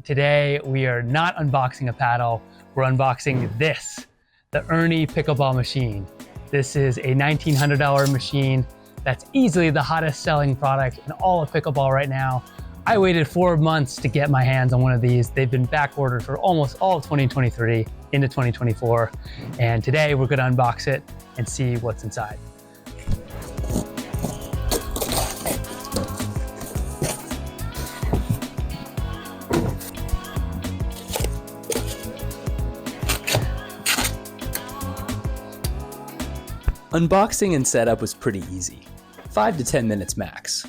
Today, we are not unboxing a paddle, we're unboxing this, the Erne Pickleball Machine. This is a $1,900 machine that's easily the hottest selling product in all of pickleball right now. I waited 4 months to get my hands on one of these. They've been back ordered for almost all of 2023 into 2024. And today we're gonna unbox it and see what's inside. Unboxing and setup was pretty easy, 5 to 10 minutes max.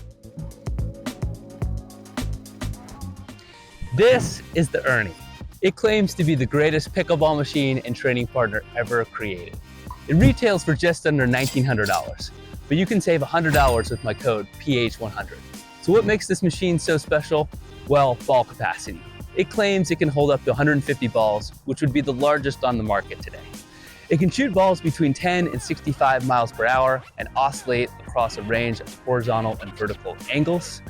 This is the Erne. It claims to be the greatest pickleball machine and training partner ever created. It retails for just under $1,900, but you can save $100 with my code PH100. So what makes this machine so special? Well, ball capacity. It claims it can hold up to 150 balls, which would be the largest on the market today. It can shoot balls between 10 and 65 miles per hour and oscillate across a range of horizontal and vertical angles.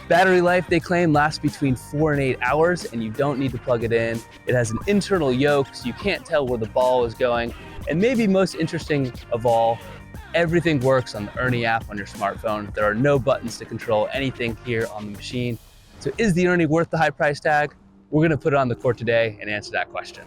Battery life, they claim, lasts between 4 and 8 hours, and you don't need to plug it in. It has an internal yoke, so you can't tell where the ball is going. And maybe most interesting of all, everything works on the Erne app on your smartphone. There are no buttons to control anything here on the machine. So is the Erne worth the high price tag? We're gonna put it on the court today and answer that question.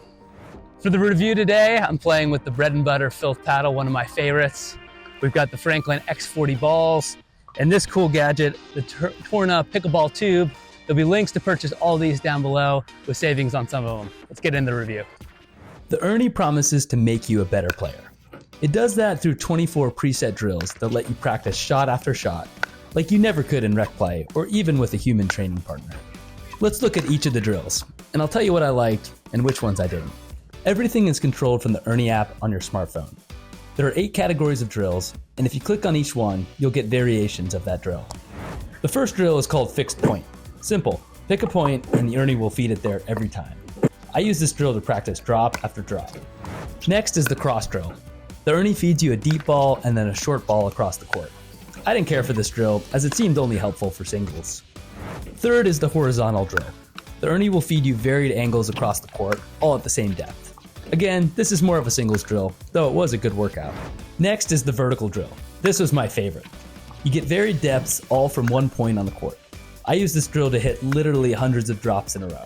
For the review today, I'm playing with the bread and butter filth paddle, one of my favorites. We've got the Franklin X40 balls and this cool gadget, the Torna pickleball tube. There'll be links to purchase all these down below with savings on some of them. Let's get into the review. The Erne promises to make you a better player. It does that through 24 preset drills that let you practice shot after shot, like you never could in rec play or even with a human training partner. Let's look at each of the drills, and I'll tell you what I liked and which ones I didn't. Everything is controlled from the Erne app on your smartphone. There are 8 categories of drills, and if you click on each one, you'll get variations of that drill. The first drill is called fixed point. Simple, pick a point and the Erne will feed it there every time. I use this drill to practice drop after drop. Next is the cross drill. The Erne feeds you a deep ball and then a short ball across the court. I didn't care for this drill as it seemed only helpful for singles. Third is the horizontal drill. The Erne will feed you varied angles across the court, all at the same depth. Again, this is more of a singles drill, though it was a good workout. Next is the vertical drill. This was my favorite. You get varied depths all from one point on the court. I use this drill to hit literally hundreds of drops in a row.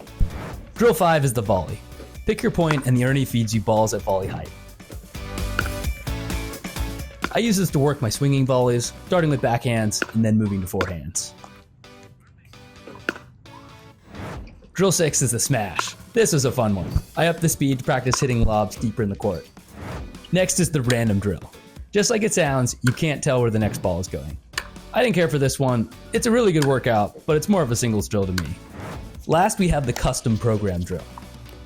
Drill 5 is the volley. Pick your point and the Erne feeds you balls at volley height. I use this to work my swinging volleys, starting with backhands and then moving to forehands. Drill 6 is the smash. This was a fun one. I upped the speed to practice hitting lobs deeper in the court. Next is the random drill. Just like it sounds, you can't tell where the next ball is going. I didn't care for this one. It's a really good workout, but it's more of a singles drill to me. Last, we have the custom program drill.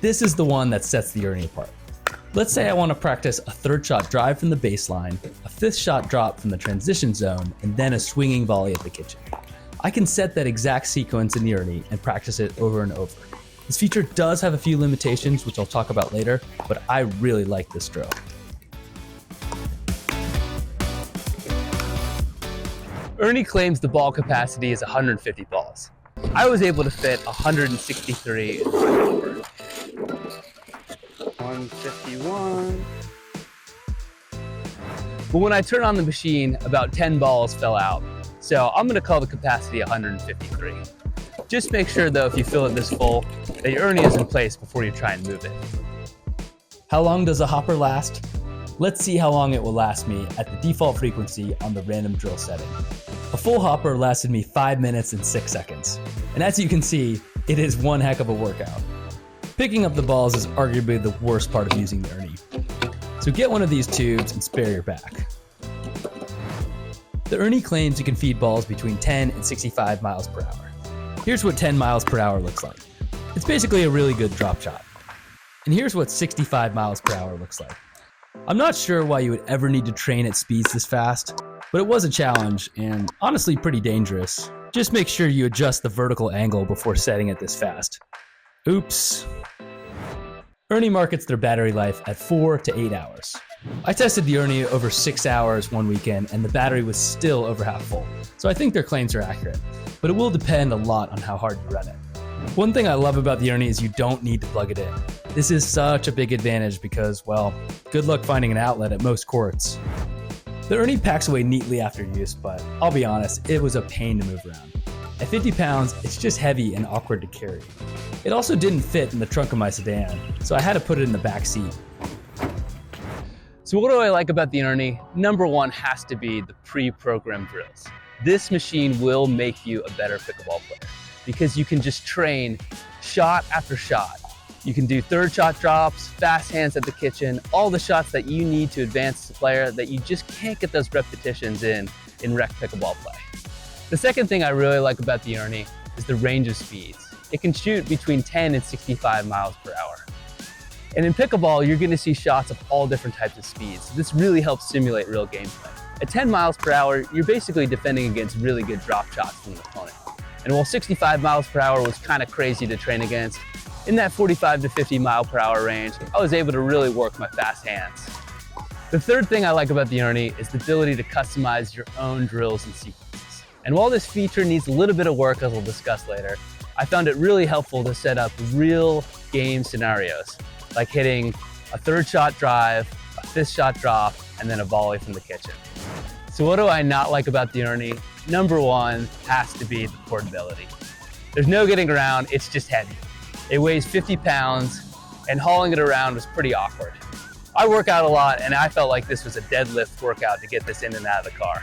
This is the one that sets the Erne apart. Let's say I want to practice a third shot drive from the baseline, a fifth shot drop from the transition zone, and then a swinging volley at the kitchen. I can set that exact sequence in the Erne and practice it over and over. This feature does have a few limitations, which I'll talk about later, but I really like this drill. Erne claims the ball capacity is 150 balls. I was able to fit 163 in my number. 151. But when I turned on the machine, about 10 balls fell out. So I'm gonna call the capacity 153. Just make sure though, if you fill it this full, that your Erne is in place before you try and move it. How long does a hopper last? Let's see how long it will last me at the default frequency on the random drill setting. A full hopper lasted me 5 minutes and 6 seconds. And as you can see, it is one heck of a workout. Picking up the balls is arguably the worst part of using the Erne. So get one of these tubes and spare your back. The Erne claims you can feed balls between 10 and 65 miles per hour. Here's what 10 miles per hour looks like. It's basically a really good drop shot. And here's what 65 miles per hour looks like. I'm not sure why you would ever need to train at speeds this fast, but it was a challenge and honestly pretty dangerous. Just make sure you adjust the vertical angle before setting it this fast. Oops. Erne markets their battery life at 4 to 8 hours. I tested the Erne over 6 hours one weekend and the battery was still over half full, so I think their claims are accurate, but it will depend a lot on how hard you run it. One thing I love about the Erne is you don't need to plug it in. This is such a big advantage because, well, good luck finding an outlet at most courts. The Erne packs away neatly after use, but I'll be honest, it was a pain to move around. At 50 pounds, it's just heavy and awkward to carry. It also didn't fit in the trunk of my sedan, so I had to put it in the back seat. So what do I like about the Erne? Number one has to be the pre-programmed drills. This machine will make you a better pickleball player because you can just train shot after shot. You can do third shot drops, fast hands at the kitchen, all the shots that you need to advance as a player that you just can't get those repetitions in rec pickleball play. The second thing I really like about the Erne is the range of speeds. It can shoot between 10 and 65 miles per hour. And in pickleball, you're going to see shots of all different types of speeds. This really helps simulate real gameplay. At 10 miles per hour, you're basically defending against really good drop shots from the opponent. And while 65 miles per hour was kind of crazy to train against, in that 45 to 50 mile per hour range, I was able to really work my fast hands. The third thing I like about the Erne is the ability to customize your own drills and sequences. And while this feature needs a little bit of work, as we'll discuss later, I found it really helpful to set up real game scenarios, like hitting a third shot drive, a fifth shot drop, and then a volley from the kitchen. So what do I not like about the Erne? Number one has to be the portability. There's no getting around, it's just heavy. It weighs 50 pounds, and hauling it around was pretty awkward. I work out a lot, and I felt like this was a deadlift workout to get this in and out of the car.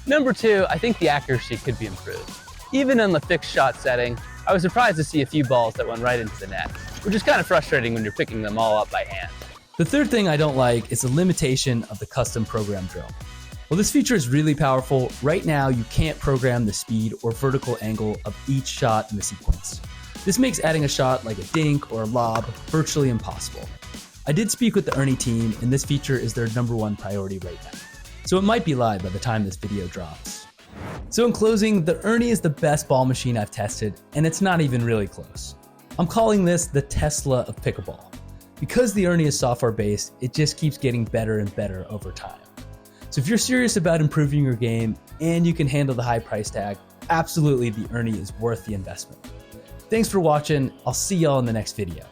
Number two, I think the accuracy could be improved. Even in the fixed shot setting, I was surprised to see a few balls that went right into the net, which is kind of frustrating when you're picking them all up by hand. The third thing I don't like is the limitation of the custom program drill. While this feature is really powerful, right now you can't program the speed or vertical angle of each shot in the sequence. This makes adding a shot like a dink or a lob virtually impossible. I did speak with the Erne team, and this feature is their number one priority right now. So it might be live by the time this video drops. So in closing, the Erne is the best ball machine I've tested, and it's not even really close. I'm calling this the Tesla of pickleball. Because the Erne is software-based, it just keeps getting better and better over time. So if you're serious about improving your game and you can handle the high price tag, absolutely the Erne is worth the investment. Thanks for watching. I'll see y'all in the next video.